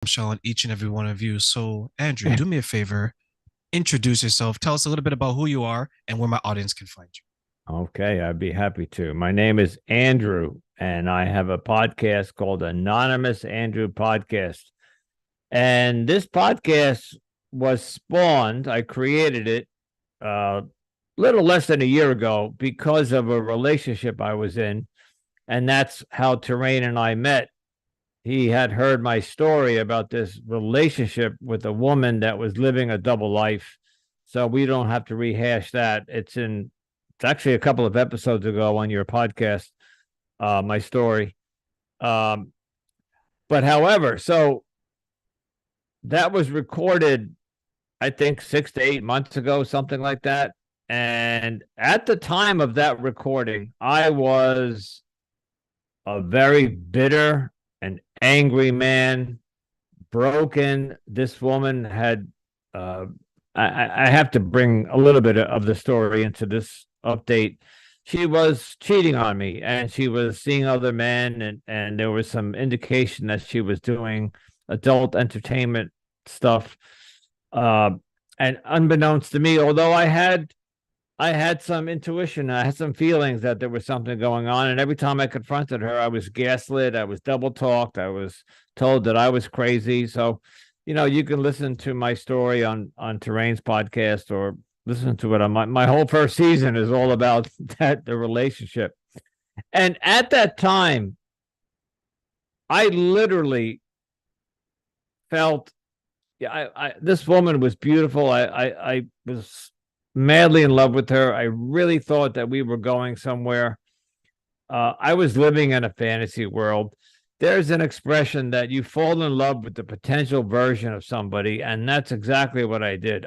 Show on each and every one of you. So, Andrew, do me a favor, introduce yourself, tell us a little bit about who you are and where my audience can find you. Okay, I'd be happy to. My name is Andrew, and I have a podcast called Anonymous Andrew Podcast. And this podcast was spawned, I created it a little less than a year ago because of a relationship I was in. And that's how Terrain and I met. He had heard my story about this relationship with a woman that was living a double life. So we don't have to rehash that. It's actually a couple of episodes ago on your podcast, my story. Um, but however, so that was recorded, I think 6 to 8 months ago, something like that. And at the time of that recording, I was a very bitter and angry man, broken. This woman had, uh, I have to bring a little bit of the story into this update. She was cheating on me and she was seeing other men, and there was some indication that she was doing adult entertainment stuff. Uh, and unbeknownst to me, although I had some intuition. I had some feelings that there was something going on. And every time I confronted her, I was gaslit. I was double talked. I was told that I was crazy. So, you can listen to my story on Terrain's podcast or listen to it on my whole first season is all about the relationship. And at that time, I literally felt, yeah, this woman was beautiful. I was madly in love with her. I really thought that we were going somewhere. I was living in a fantasy world. There's an expression that you fall in love with the potential version of somebody, and that's exactly what I did.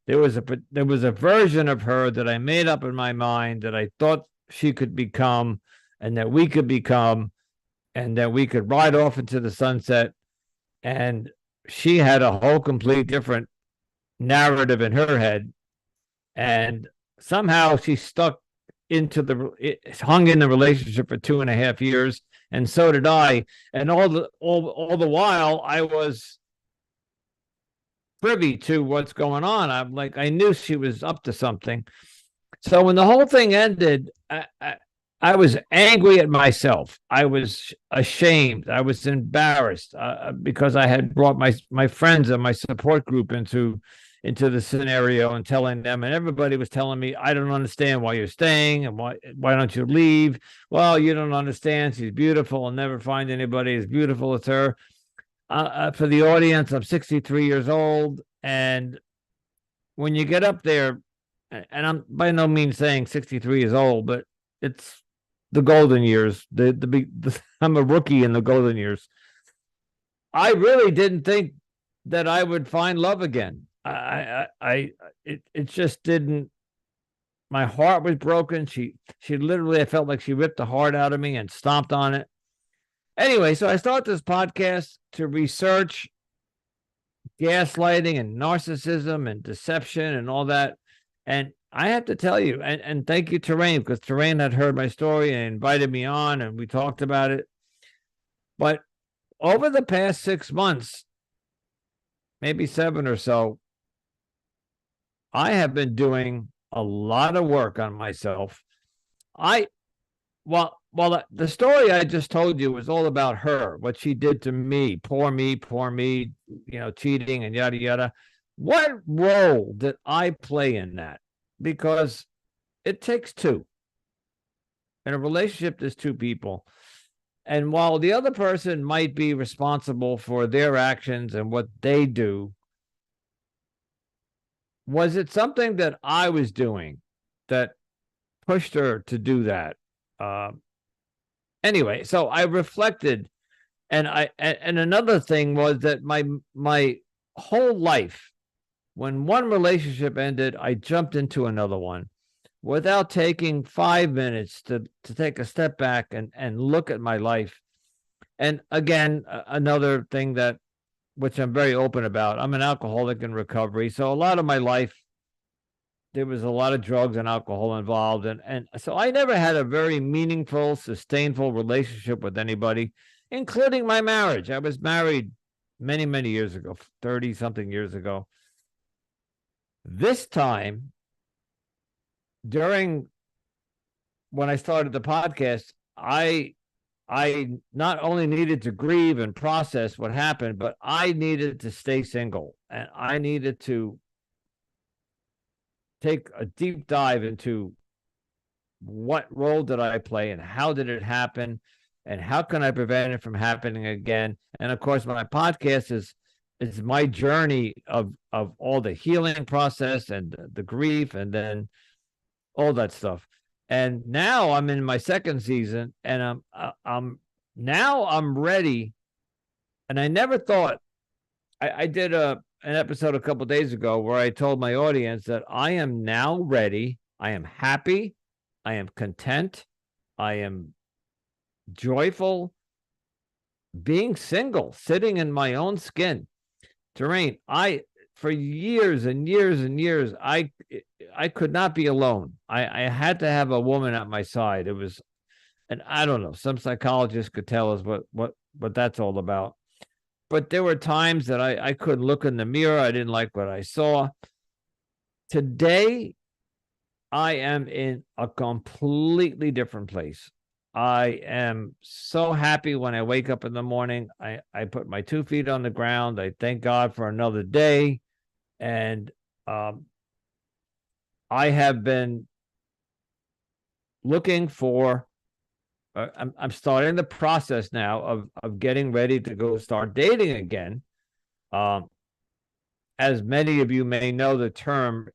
There was a version of her that I made up in my mind that I thought she could become, and that we could become, and that we could ride off into the sunset. And she had a whole complete different narrative in her head, and somehow she stuck hung in the relationship for 2.5 years, and so did I. And all the while, I was privy to what's going on. I knew she was up to something. So when the whole thing ended, I was angry at myself. I was ashamed. I was embarrassed because I had brought my friends and my support group into the scenario and telling them, and everybody was telling me, I don't understand why you're staying, and why don't you leave? Well, you don't understand. She's beautiful. I'll never find anybody as beautiful as her. For the audience, I'm 63 years old, and when you get up there, and I'm by no means saying 63 is old, but it's the golden years. I'm a rookie in the golden years. I really didn't think that I would find love again. It just didn't. My heart was broken. She literally, I felt like she ripped the heart out of me and stomped on it. Anyway, so I started this podcast to research gaslighting and narcissism and deception and all that. And I have to tell you, and thank you, Terrain, because Terrain had heard my story and invited me on and we talked about it. But over the past 6 months, maybe seven or so, I have been doing a lot of work on myself. I well, the story I just told you was all about her, what she did to me, poor me, cheating and yada yada. What role did I play in that? Because it takes two. In a relationship, there's two people. And while the other person might be responsible for their actions and what they do, was it something that I was doing that pushed her to do that? Anyway, so I reflected, and another thing was that my whole life, when one relationship ended, I jumped into another one without taking 5 minutes to take a step back and look at my life. And again, another thing that which I'm very open about. I'm an alcoholic in recovery, so a lot of my life there was a lot of drugs and alcohol involved, and so I never had a very meaningful, sustainable relationship with anybody, including my marriage. I was married many, many years ago, 30 something years ago. This time, during when I started the podcast, I not only needed to grieve and process what happened, but I needed to stay single, and I needed to take a deep dive into what role did I play and how did it happen and how can I prevent it from happening again. And of course, my podcast is my journey of all the healing process and the grief and then all that stuff. And now I'm in my second season, and I'm ready. And I never thought I did an episode a couple of days ago where I told my audience that I am now ready. I am happy. I am content. I am joyful being single, sitting in my own skin. Terrain, for years and years and years, I could not be alone. I had to have a woman at my side. It was, and I don't know, some psychologists could tell us what that's all about. But there were times that I couldn't look in the mirror. I didn't like what I saw. Today, I am in a completely different place. I am so happy when I wake up in the morning. I put my 2 feet on the ground. I thank God for another day. And I have been looking for, I'm starting the process now of getting ready to go start dating again. As many of you may know the term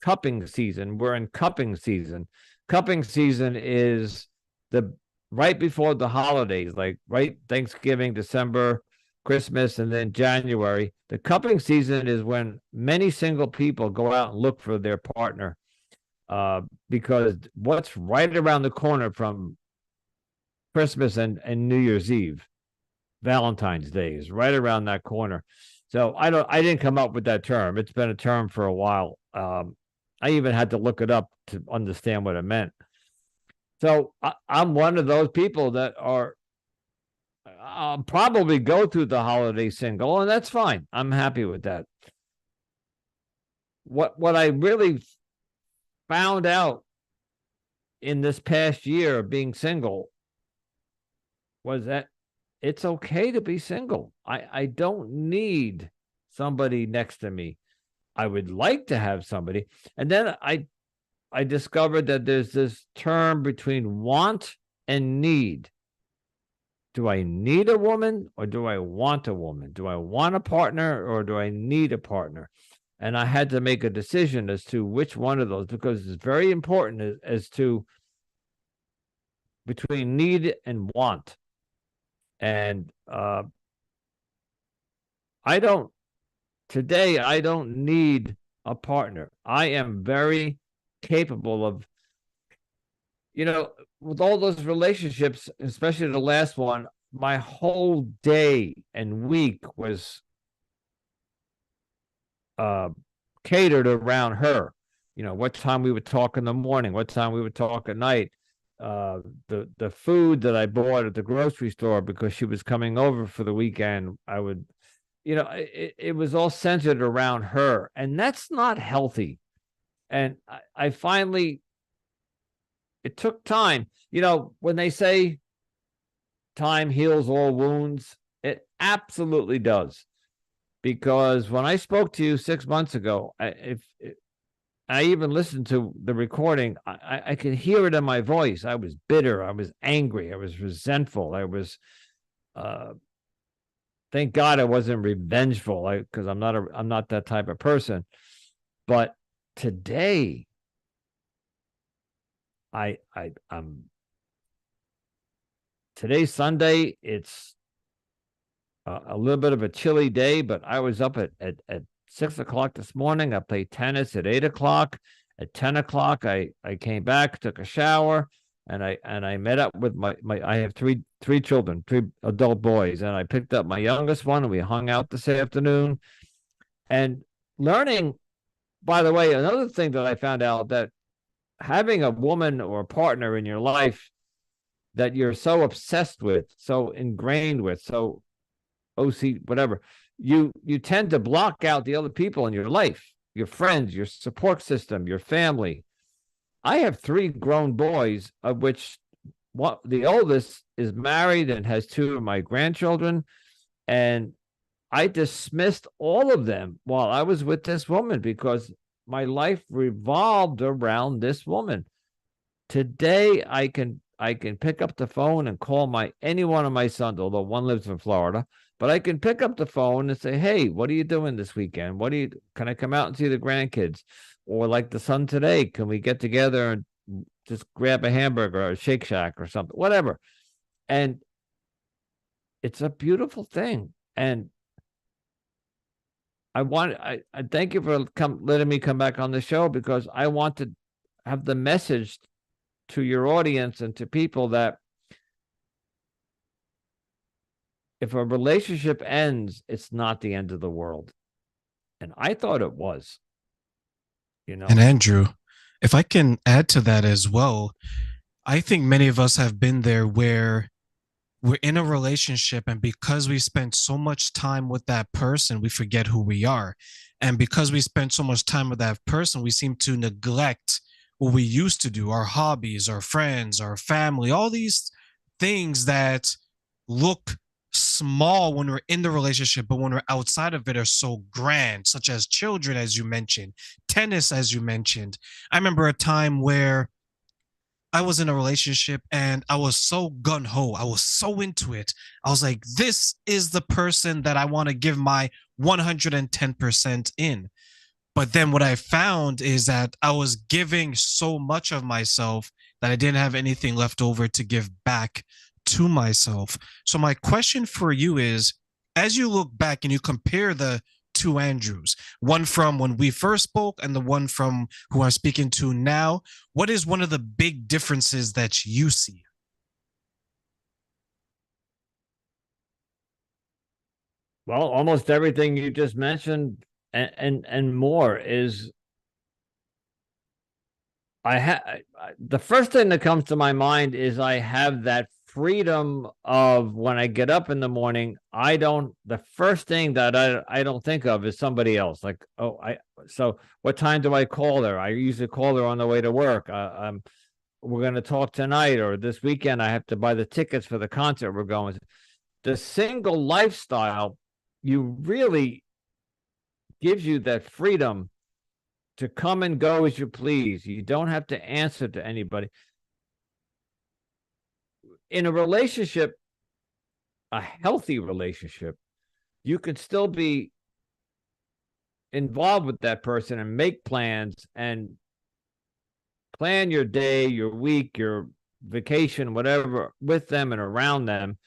cupping season. We're in cupping season. Cupping season is the right before the holidays, like right Thanksgiving, December, Christmas, and then January. The cupping season is when many single people go out and look for their partner, because what's right around the corner from Christmas and New Year's Eve, Valentine's Day is right around that corner. So I didn't come up with that term. It's been a term for a while. I even had to look it up to understand what it meant. So I'm one of those people that I'll probably go through the holiday single, and that's fine. I'm happy with that. What I really found out in this past year of being single was that it's okay to be single. I don't need somebody next to me. I would like to have somebody. And then I discovered that there's this term between want and need. Do I need a woman or do I want a woman? Do I want a partner or do I need a partner? And I had to make a decision as to which one of those, because it's very important as to between need and want. And today I don't need a partner. I am very capable of, with all those relationships, especially the last one, my whole day and week was catered around her. What time we would talk in the morning, what time we would talk at night, the food that I bought at the grocery store because she was coming over for the weekend. I would, it was all centered around her, and that's not healthy. And I finally, it took time. When they say time heals all wounds, it absolutely does. Because when I spoke to you 6 months ago, I even listened to the recording, I could hear it in my voice. I was bitter. I was angry. I was resentful. I was, thank God I wasn't revengeful, because I'm not that type of person. But today, today's Sunday. It's a little bit of a chilly day, but I was up at 6 o'clock this morning. I played tennis at 8 o'clock. At 10 o'clock, I came back, took a shower, and I met up with my I have three children, 3 adult boys, and I picked up my youngest one, and we hung out this afternoon. And learning, by the way, another thing that I found out, that having a woman or a partner in your life that you're so obsessed with, so ingrained with, so OC, whatever, you tend to block out the other people in your life, your friends, your support system, your family. I have 3 grown boys, of which the oldest is married and has 2 of my grandchildren, and I dismissed all of them while I was with this woman because my life revolved around this woman. Today, I can pick up the phone and call any one of my sons, although one lives in Florida, but I can pick up the phone and say, "Hey, what are you doing this weekend? Can I come out and see the grandkids?" Or like the son today, can we get together and just grab a hamburger or a Shake Shack or something, whatever. And it's a beautiful thing. And I thank you for letting me come back on the show, because I want to have the message to your audience and to people that if a relationship ends, it's not the end of the world. And I thought it was, And Andrew, if I can add to that as well, I think many of us have been there where we're in a relationship, and because we spent so much time with that person, we forget who we are. And because we spent so much time with that person, we seem to neglect what we used to do, our hobbies, our friends, our family, all these things that look small when we're in the relationship, but when we're outside of it are so grand, such as children, as you mentioned, tennis, as you mentioned. I remember a time where I was in a relationship and I was so gun ho. I was so into it. I was like, this is the person that I want to give my 110% in. But then what I found is that I was giving so much of myself that I didn't have anything left over to give back to myself. So my question for you is, as you look back and you compare the two Andrews, one from when we first spoke and the one from who I'm speaking to now, what is one of the big differences that you see? Well, almost everything you just mentioned and more is the first thing that comes to my mind is I have that freedom of when I get up in the morning, the first thing that I don't think of is somebody else. Like, so what time do I call her? I usually call her on the way to work. We're going to talk tonight, or this weekend I have to buy the tickets for the concert we're going to. The single lifestyle, you really gives you that freedom to come and go as you please. You don't have to answer to anybody. In a relationship, a healthy relationship, you could still be involved with that person and make plans and plan your day, your week, your vacation, whatever, with them and around them,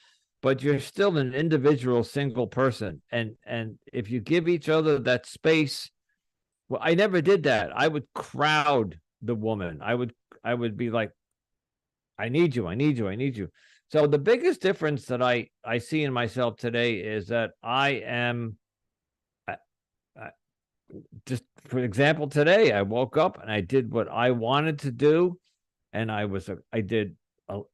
but you're still an individual single person. And if you give each other that space, well, I never did that. I would crowd the woman. I would be like, I need you, I need you, I need you. So the biggest difference that I see in myself today is that I am just, for example, today I woke up and I did what I wanted to do, and I did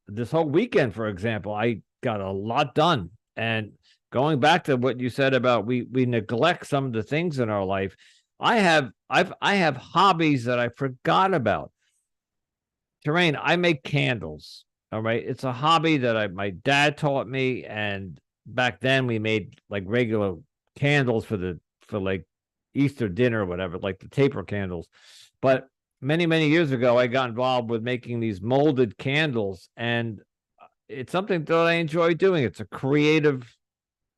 this whole weekend, for example, I got a lot done. And going back to what you said about we neglect some of the things in our life, I have hobbies that I forgot about. Terrain, I make candles. All right. It's a hobby that my dad taught me. And back then we made like regular candles for like Easter dinner or whatever, like the taper candles. But many, many years ago, I got involved with making these molded candles, and it's something that I enjoy doing. It's a creative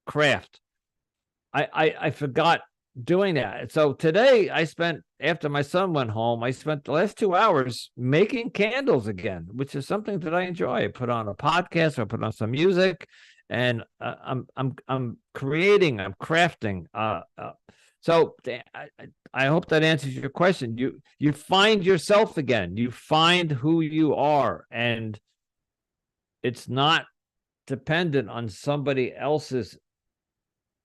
craft. I forgot doing that. So today after my son went home, I spent the last 2 hours making candles again, which is something that I enjoy. I put on a podcast, or put on some music, and I'm creating, I'm crafting. So I hope that answers your question. You find yourself again. You find who you are, and it's not dependent on somebody else's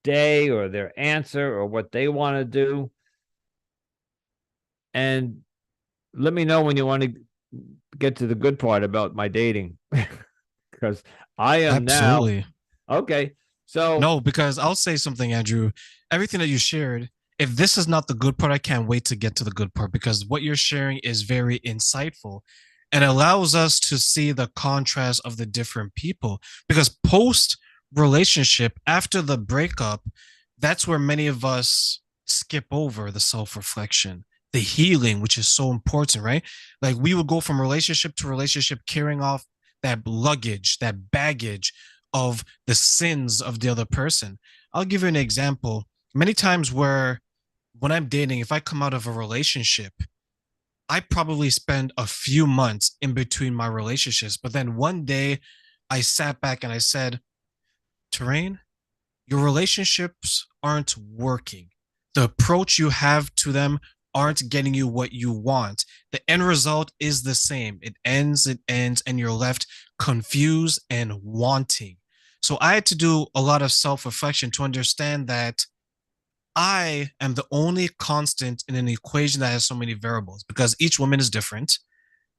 day or their answer or what they want to do. And let me know when you want to get to the good part about my dating, because I am Absolutely. now. Okay. So No, because I'll say something, Andrew. Everything that you shared, if this is not the good part, I can't wait to get to the good part because what you're sharing is very insightful and allows us to see the contrast of the different people. Because post relationship, after the breakup, that's where many of us skip over the self reflection, the healing, which is so important, right? Like we would go from relationship to relationship, carrying off that luggage, that baggage of the sins of the other person. I'll give you an example. Many times where when I'm dating, if I come out of a relationship, I probably spend a few months in between my relationships. But then one day I sat back and I said, Terrain, your relationships aren't working. The approach you have to them aren't getting you what you want. The end result is the same. It ends, and you're left confused and wanting. So I had to do a lot of self reflection to understand that I am the only constant in an equation that has so many variables because each woman is different.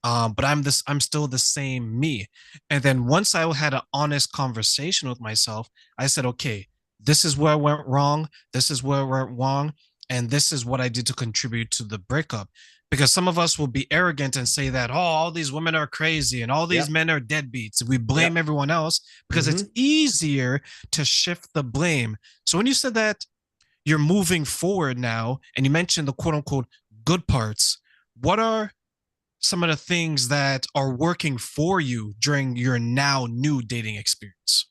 But I'm still the same me. And then once I had an honest conversation with myself, I said, okay, this is where I went wrong. This is where I went wrong. And this is what I did to contribute to the breakup. Because some of us will be arrogant and say that, oh, all these women are crazy and all these yep, men are deadbeats. We blame yep. everyone else because it's Hmm. easier to shift the blame. So when you said that you're moving forward now and you mentioned the quote unquote good parts, what are some of the things that are working for you during your now new dating experience?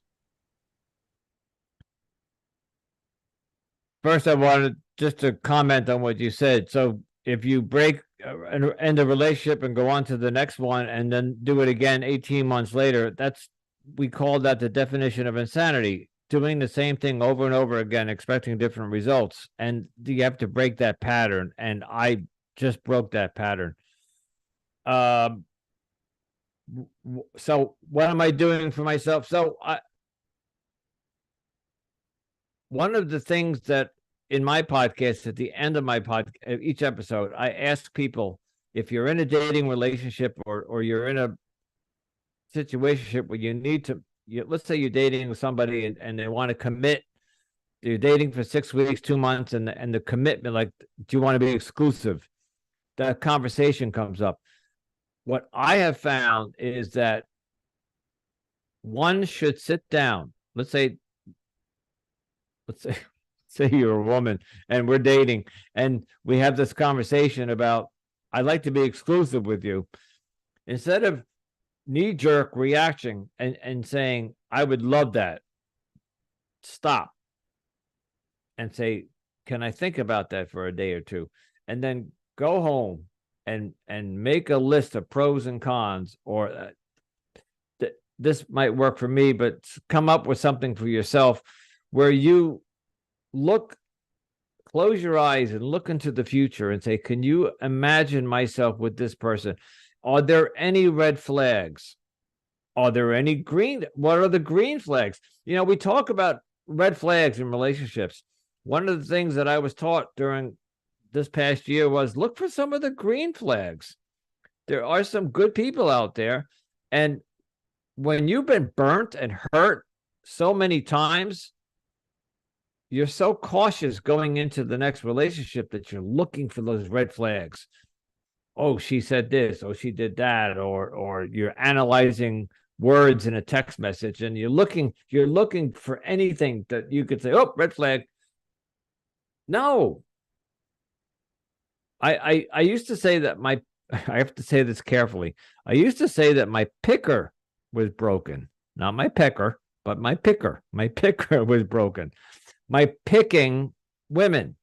First, I wanted just to comment on what you said. So if you break and end a relationship and go on to the next one and then do it again 18 months later, we call that the definition of insanity. Doing the same thing over and over again, expecting different results. And you have to break that pattern. And I just broke that pattern. Um, so what am I doing for myself? One of the things that in my podcast, at the end of my podcast, each episode, I ask people if you're in a dating relationship or you're in a situation where you need to, let's say you're dating somebody and they want to commit. You're dating for 6 weeks, 2 months, and the commitment, like, do you want to be exclusive? That conversation comes up. What I have found is that one should sit down. Let's say say you're a woman and we're dating and we have this conversation about I'd like to be exclusive with you. Instead of knee-jerk reaction and saying, I would love that, stop and say, can I think about that for a day or two? And then go home and make a list of pros and cons, or this might work for me, but come up with something for yourself where you close your eyes and look into the future and say, can you imagine myself with this person? Are there any red flags? Are there any green? What are the green flags? We talk about red flags in relationships. One of the things that I was taught during this past year was look for some of the green flags. There are some good people out there. And when you've been burnt and hurt so many times, you're so cautious going into the next relationship that you're looking for those red flags. Oh, she said this, oh, she did that, or you're analyzing words in a text message and you're looking for anything that you could say, oh, red flag. No. I used to say that I have to say this carefully. I used to say that my picker was broken. Not my pecker, but my picker. My picker was broken. My picking women.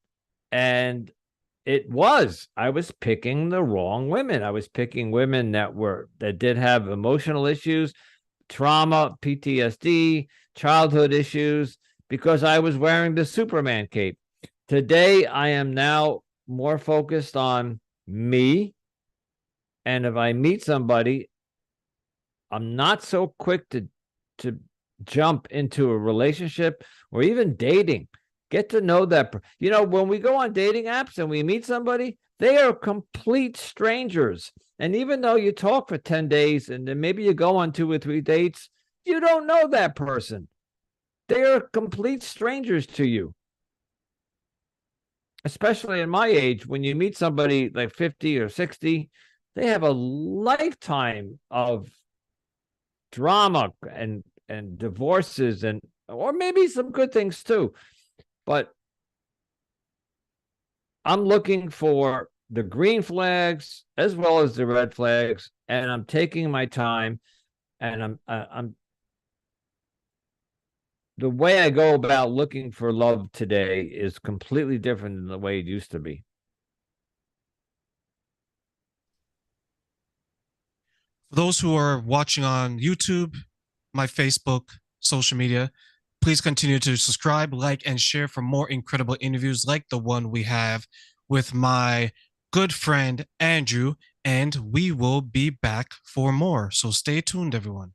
And I was picking the wrong women. I was picking women that did have emotional issues, trauma, PTSD, childhood issues, because I was wearing the Superman cape. Today, I am now more focused on me. And if I meet somebody, I'm not so quick to jump into a relationship or even dating. Get to know that. When we go on dating apps and we meet somebody, they are complete strangers. And even though you talk for 10 days and then maybe you go on 2 or 3 dates, you don't know that person. they are complete strangers to you. Especially in my age, when you meet somebody like 50 or 60, they have a lifetime of drama and divorces and or maybe some good things too. But I'm looking for the green flags as well as the red flags, and I'm taking my time, and I'm the way I go about looking for love today is completely different than the way it used to be. For those who are watching on YouTube, my Facebook, social media, please continue to subscribe, like, and share for more incredible interviews like the one we have with my good friend Andrew. And we will be back for more. So stay tuned, everyone.